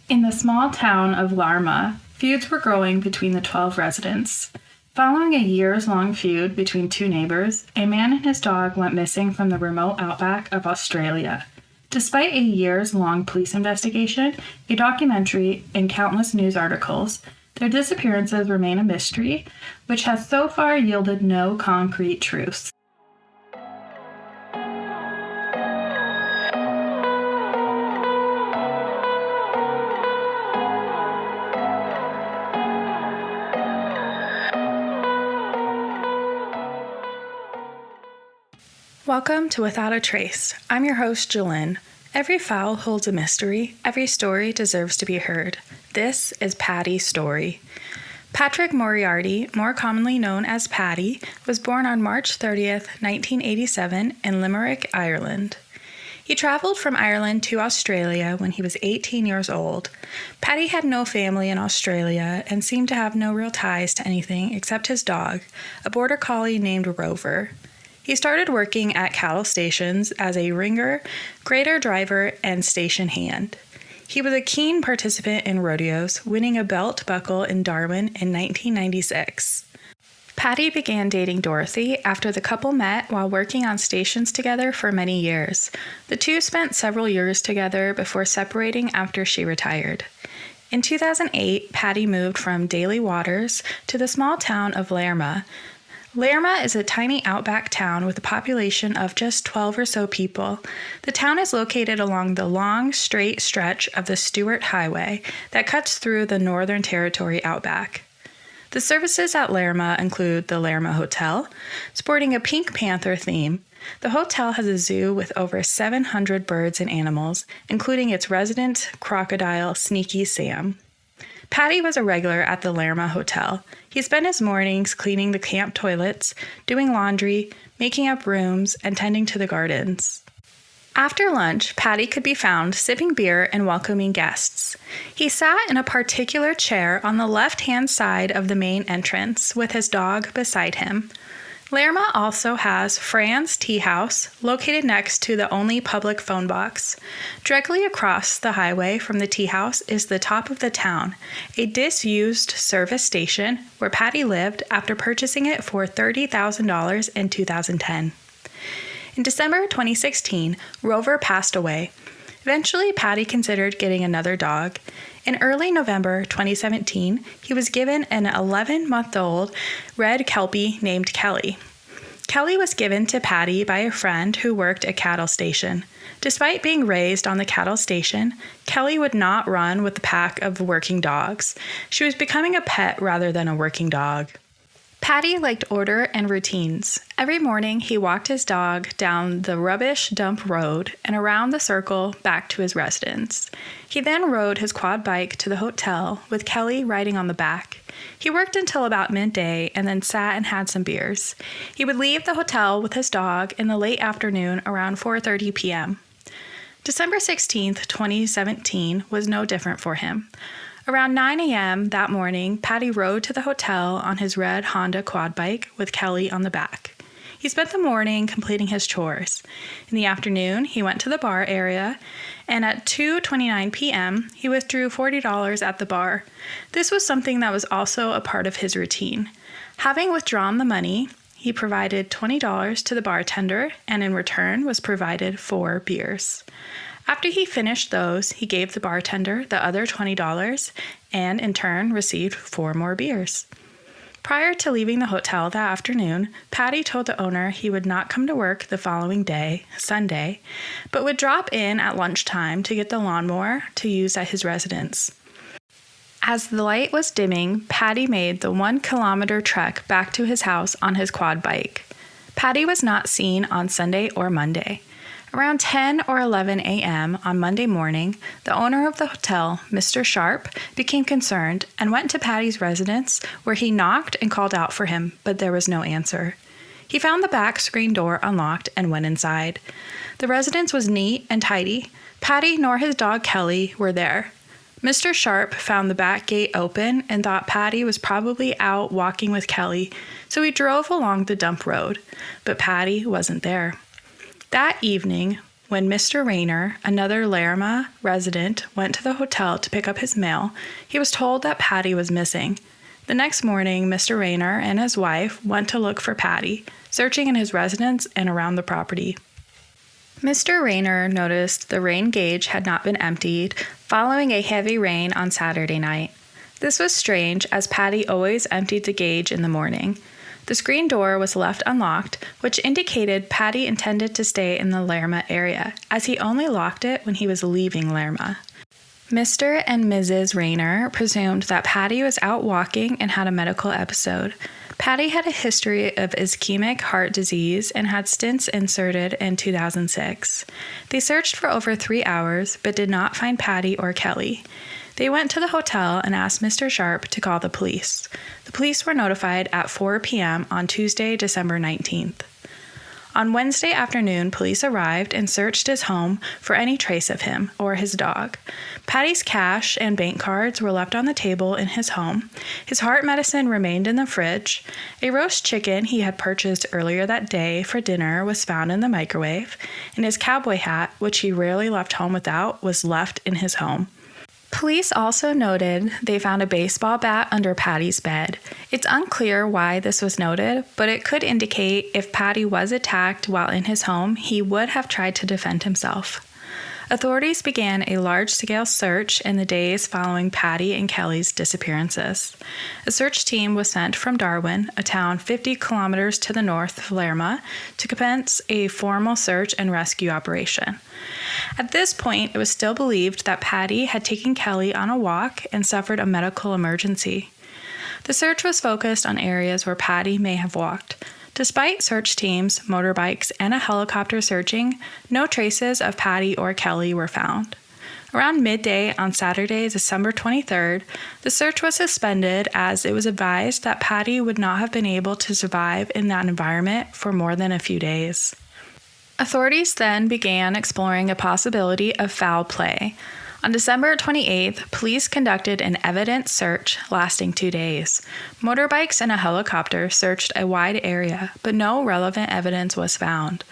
In the small town of Larrimah, feuds were growing between the 12 residents. Following a years-long feud between two neighbors, a man and his dog went missing from the remote outback of Australia. Despite a years-long police investigation, a documentary, and countless news articles, their disappearances remain a mystery, which has so far yielded no concrete truths. Welcome to Without a Trace. I'm your host, Jolene. Every file holds a mystery. Every story deserves to be heard. This is Paddy's story. Paddy Moriarty, more commonly known as Paddy, was born on March 30th, 1987 in Limerick, Ireland. He traveled from Ireland to Australia when he was 18 years old. Paddy had no family in Australia and seemed to have no real ties to anything except his dog, a border collie named Rover. He started working at cattle stations as a ringer, grader driver, and station hand. He was a keen participant in rodeos, winning a belt buckle in Darwin in 1996. Paddy began dating Dorothy after the couple met while working on stations together for many years. The two spent several years together before separating after she retired. In 2008, Paddy moved from Daly Waters to the small town of Larrimah. Larrimah is a tiny outback town with a population of just 12 or so people. The town is located along the long, straight stretch of the Stuart Highway that cuts through the Northern Territory outback. The services at Larrimah include the Larrimah Hotel, sporting a Pink Panther theme. The hotel has a zoo with over 700 birds and animals, including its resident crocodile, Sneaky Sam. Paddy was a regular at the Larrimah Hotel. He spent his mornings cleaning the camp toilets, doing laundry, making up rooms, and tending to the gardens. After lunch, Paddy could be found sipping beer and welcoming guests. He sat in a particular chair on the left-hand side of the main entrance with his dog beside him. Larrimah also has Fran's Tea House, located next to the only public phone box. Directly across the highway from the tea house is the top of the town, a disused service station where Paddy lived after purchasing it for $30,000 in 2010. In December 2016, Rover passed away. Eventually, Paddy considered getting another dog. In early November 2017, he was given an 11-month-old red Kelpie named Kelly. Kelly was given to Paddy by a friend who worked a cattle station. Despite being raised on the cattle station, Kelly would not run with the pack of working dogs. She was becoming a pet rather than a working dog. Paddy liked order and routines. Every morning, he walked his dog down the rubbish dump road and around the circle back to his residence. He then rode his quad bike to the hotel with Kelly riding on the back. He worked until about midday and then sat and had some beers. He would leave the hotel with his dog in the late afternoon around 4:30 p.m. December 16th, 2017 was no different for him. Around 9 a.m. that morning, Paddy rode to the hotel on his red Honda quad bike with Kelly on the back. He spent the morning completing his chores. In the afternoon, he went to the bar area, and at 2:29 p.m., he withdrew $40 at the bar. This was something that was also a part of his routine. Having withdrawn the money, he provided $20 to the bartender, and in return was provided 4 beers. After he finished those, he gave the bartender the other $20 and, in turn, received 4 more beers. Prior to leaving the hotel that afternoon, Paddy told the owner he would not come to work the following day, Sunday, but would drop in at lunchtime to get the lawnmower to use at his residence. As the light was dimming, Paddy made the 1-kilometer trek back to his house on his quad bike. Paddy was not seen on Sunday or Monday. Around 10 or 11 a.m. on Monday morning, the owner of the hotel, Mr. Sharp, became concerned and went to Paddy's residence where he knocked and called out for him, but there was no answer. He found the back screen door unlocked and went inside. The residence was neat and tidy. Paddy nor his dog Kelly were there. Mr. Sharp found the back gate open and thought Paddy was probably out walking with Kelly, so he drove along the dump road, but Paddy wasn't there. That evening, When Mr. Rayner, another Larrimah resident, went to the hotel to pick up his mail, he was told that Paddy was missing. The next morning, Mr. Rayner and his wife went to look for Paddy, searching in his residence and around the property. Mr. Rayner noticed the rain gauge had not been emptied following a heavy rain on Saturday night. This was strange, as Paddy always emptied the gauge in the morning. The screen door was left unlocked, which indicated Paddy intended to stay in the Larrimah area, as he only locked it when he was leaving Larrimah. Mr. and Mrs. Rayner presumed that Paddy was out walking and had a medical episode. Paddy had a history of ischemic heart disease and had stents inserted in 2006. They searched for over 3 hours, but did not find Paddy or Kelly. They went to the hotel and asked Mr. Sharp to call the police. The police were notified at 4 p.m. on Tuesday, December 19th. On Wednesday afternoon, police arrived and searched his home for any trace of him or his dog. Paddy's cash and bank cards were left on the table in his home. His heart medicine remained in the fridge. A roast chicken he had purchased earlier that day for dinner was found in the microwave, and his cowboy hat, which he rarely left home without, was left in his home. Police also noted they found a baseball bat under Paddy's bed. It's unclear why this was noted, but it could indicate if Paddy was attacked while in his home, he would have tried to defend himself. Authorities began a large-scale search in the days following Paddy and Kelly's disappearances. A search team was sent from Darwin, a town 50 kilometers to the north of Larrimah, to commence a formal search and rescue operation. At this point, it was still believed that Paddy had taken Kelly on a walk and suffered a medical emergency. The search was focused on areas where Paddy may have walked. Despite search teams, motorbikes, and a helicopter searching, no traces of Paddy or Kelly were found. Around midday on Saturday, December 23rd, the search was suspended as it was advised that Paddy would not have been able to survive in that environment for more than a few days. Authorities then began exploring a possibility of foul play. On December 28th, police conducted an evidence search lasting 2 days. Motorbikes and a helicopter searched a wide area, but no relevant evidence was found.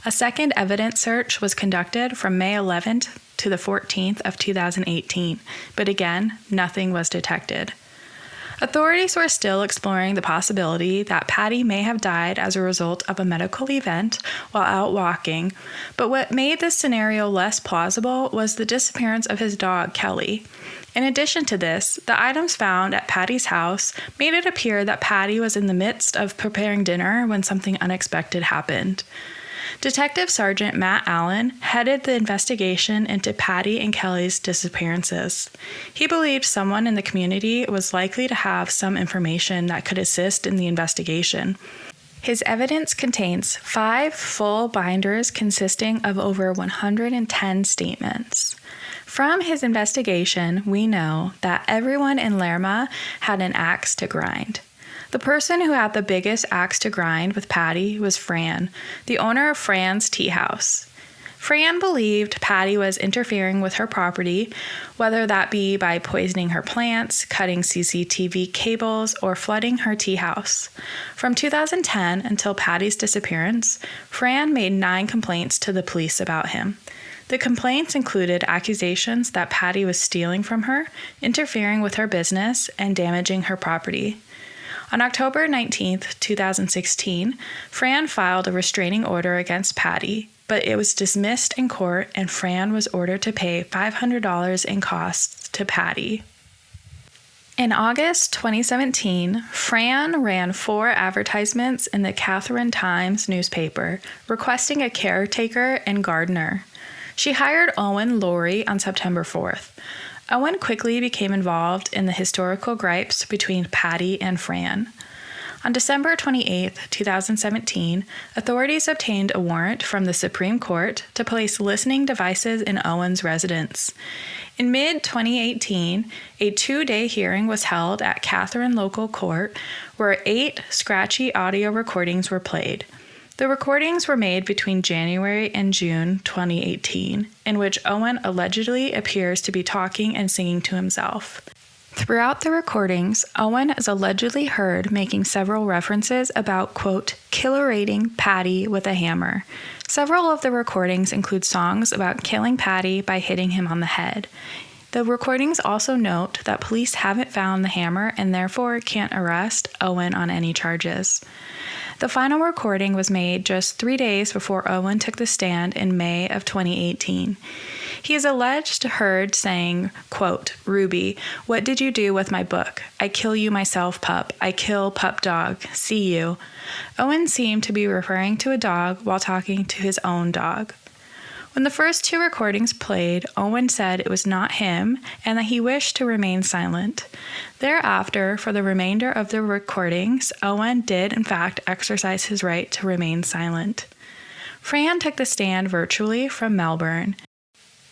A second evidence search was conducted from May 11th to the 14th of 2018, but again, nothing was detected. Authorities were still exploring the possibility that Paddy may have died as a result of a medical event while out walking, but what made this scenario less plausible was the disappearance of his dog, Kelly. In addition to this, the items found at Paddy's house made it appear that Paddy was in the midst of preparing dinner when something unexpected happened. Detective Sergeant Matt Allen headed the investigation into Paddy and Kelly's disappearances. He believed someone in the community was likely to have some information that could assist in the investigation. His evidence contains 5 full binders consisting of over 110 statements. From his investigation, we know that everyone in Larrimah had an axe to grind. The person who had the biggest axe to grind with Paddy was Fran, the owner of Fran's Tea House. Fran believed Paddy was interfering with her property, whether that be by poisoning her plants, cutting CCTV cables, or flooding her tea house. From 2010 until Paddy's disappearance, Fran made 9 complaints to the police about him. The complaints included accusations that Paddy was stealing from her, interfering with her business, and damaging her property. On October 19, 2016, Fran filed a restraining order against Paddy, but it was dismissed in court and Fran was ordered to pay $500 in costs to Paddy. In August 2017, Fran ran 4 advertisements in the Catherine Times newspaper requesting a caretaker and gardener. She hired Owen Laurie on September 4th. Owen quickly became involved in the historical gripes between Paddy and Fran. On December 28, 2017, authorities obtained a warrant from the Supreme Court to place listening devices in Owen's residence. In mid-2018, a 2-day hearing was held at Catherine Local Court where 8 scratchy audio recordings were played. The recordings were made between January and June 2018, in which Owen allegedly appears to be talking and singing to himself. Throughout the recordings, Owen is allegedly heard making several references about, quote, killerating Paddy with a hammer, Several of the recordings include songs about killing Paddy by hitting him on the head. The recordings also note that police haven't found the hammer and therefore can't arrest Owen on any charges. The final recording was made just 3 days before Owen took the stand in May of 2018. He is alleged heard saying, quote, "Ruby, what did you do with my book? I kill you myself, pup. I kill pup dog. See you." Owen seemed to be referring to a dog while talking to his own dog. When the first 2 recordings played, Owen said it was not him and that he wished to remain silent. Thereafter, for the remainder of the recordings, Owen did in fact exercise his right to remain silent. Fran took the stand virtually from Melbourne.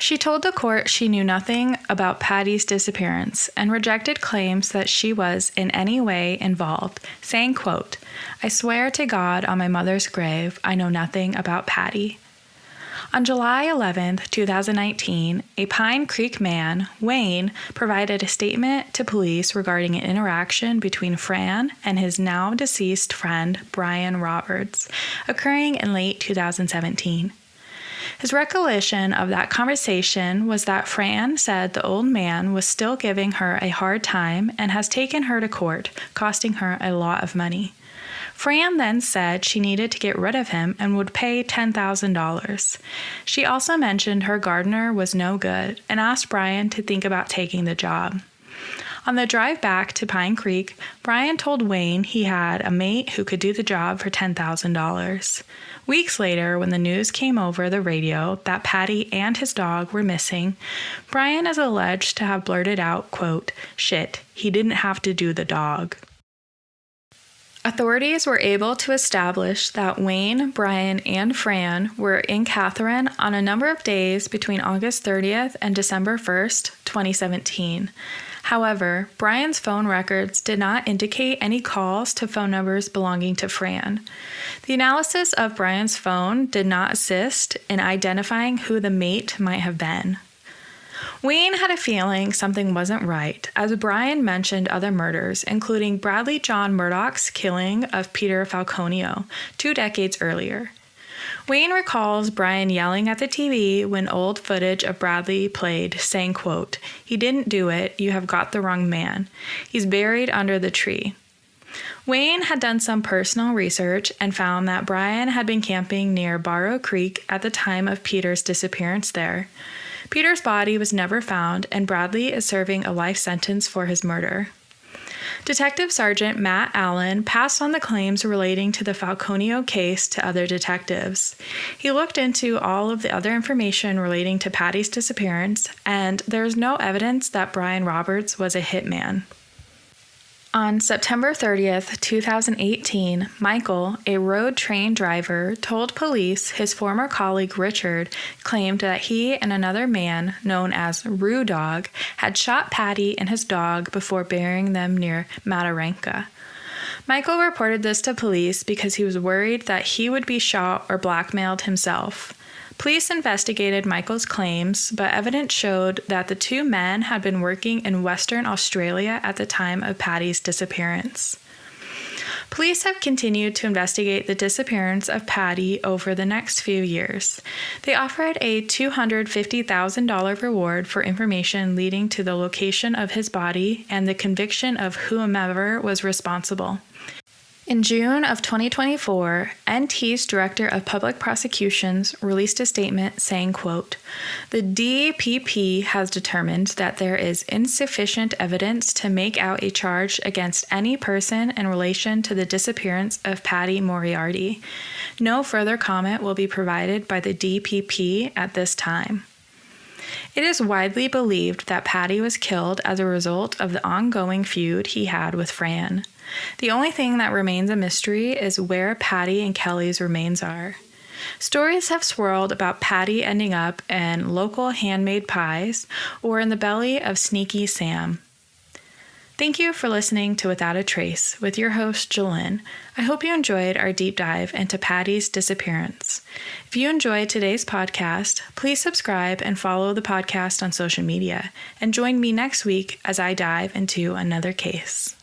She told the court she knew nothing about Paddy's disappearance and rejected claims that she was in any way involved, saying, quote, "I swear to God on my mother's grave, I know nothing about Paddy." On July 11, 2019, a Pine Creek man, Wayne, provided a statement to police regarding an interaction between Fran and his now deceased friend, Brian Roberts, occurring in late 2017. His recollection of that conversation was that Fran said the old man was still giving her a hard time and has taken her to court, costing her a lot of money. Fran then said she needed to get rid of him and would pay $10,000. She also mentioned her gardener was no good and asked Brian to think about taking the job. On the drive back to Pine Creek, Brian told Wayne he had a mate who could do the job for $10,000. Weeks later, when the news came over the radio that Paddy and his dog were missing, Brian is alleged to have blurted out, quote, "Shit, he didn't have to do the dog." Authorities were able to establish that Wayne, Brian, and Fran were in Catherine on a number of days between August 30th and December 1st, 2017. However, Brian's phone records did not indicate any calls to phone numbers belonging to Fran. The analysis of Brian's phone did not assist in identifying who the mate might have been. Wayne had a feeling something wasn't right, as Brian mentioned other murders, including Bradley John Murdoch's killing of Peter Falconio 2 decades earlier. Wayne recalls Brian yelling at the TV when old footage of Bradley played, saying, quote, "He didn't do it, you have got the wrong man. He's buried under the tree." Wayne had done some personal research and found that Brian had been camping near Barrow Creek at the time of Peter's disappearance there. Peter's body was never found, and Bradley is serving a life sentence for his murder. Detective Sergeant Matt Allen passed on the claims relating to the Falconio case to other detectives. He looked into all of the other information relating to Paddy's disappearance, and there is no evidence that Brian Roberts was a hitman. On September 30th, 2018, Michael, a road train driver, told police his former colleague Richard claimed that he and another man, known as Roo Dog, had shot Paddy and his dog before burying them near Mataranka. Michael reported this to police because he was worried that he would be shot or blackmailed himself. Police investigated Michael's claims, but evidence showed that the 2 men had been working in Western Australia at the time of Paddy's disappearance. Police have continued to investigate the disappearance of Paddy over the next few years. They offered a $250,000 reward for information leading to the location of his body and the conviction of whomever was responsible. In June of 2024, NT's Director of Public Prosecutions released a statement saying, quote, "The DPP has determined that there is insufficient evidence to make out a charge against any person in relation to the disappearance of Paddy Moriarty. No further comment will be provided by the DPP at this time." It is widely believed that Paddy was killed as a result of the ongoing feud he had with Fran. The only thing that remains a mystery is where Paddy and Kelly's remains are. Stories have swirled about Paddy ending up in local handmade pies or in the belly of Sneaky Sam. Thank you for listening to Without a Trace with your host, Jolyn. I hope you enjoyed our deep dive into Paddy's disappearance. If you enjoyed today's podcast, please subscribe and follow the podcast on social media, and join me next week as I dive into another case.